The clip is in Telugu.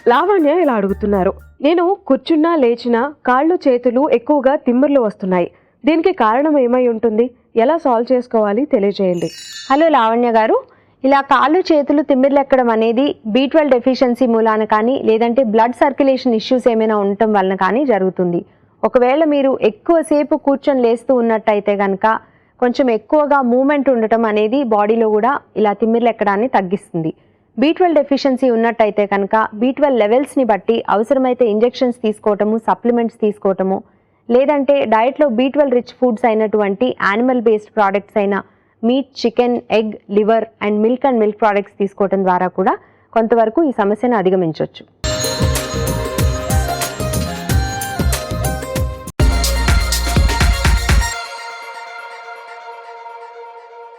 లావణ్య ఇలా అడుగుతున్నారు, నేను కూర్చున్నా లేచినా కాళ్ళు చేతులు ఎక్కువగా తిమ్మిర్లు వస్తున్నాయి, దీనికి కారణం ఏమై ఉంటుంది, ఎలా సాల్వ్ చేసుకోవాలి తెలియజేయండి. హలో లావణ్య గారు, ఇలా కాళ్ళు చేతులు తిమ్మిర్లు ఎక్కడం అనేది B12 డెఫిషియన్సీ మూలాన కానీ లేదంటే బ్లడ్ సర్క్యులేషన్ ఇష్యూస్ ఏమైనా ఉండటం వలన కానీ జరుగుతుంది. ఒకవేళ మీరు ఎక్కువసేపు కూర్చొని లేస్తూ ఉన్నట్టయితే కనుక కొంచెం ఎక్కువగా మూమెంట్ ఉండటం అనేది బాడీలో కూడా ఇలా తిమ్మిర్లు ఎక్కడాన్ని తగ్గిస్తుంది. B12 డెఫిషియన్సీ ఉన్నట్టయితే కనుక B12 లెవెల్స్ని బట్టి అవసరమైతే ఇంజెక్షన్స్ తీసుకోవటము, సప్లిమెంట్స్ తీసుకోవటము, లేదంటే డయట్లో B12 రిచ్ ఫుడ్స్ అయినటువంటి యానిమల్ బేస్డ్ ప్రోడక్ట్స్ అయిన meet, chicken, egg, liver and milk products తీసుకోవడం ద్వారా కూడా కొంతవరకు ఈ సమస్యను అధిగమించవచ్చు.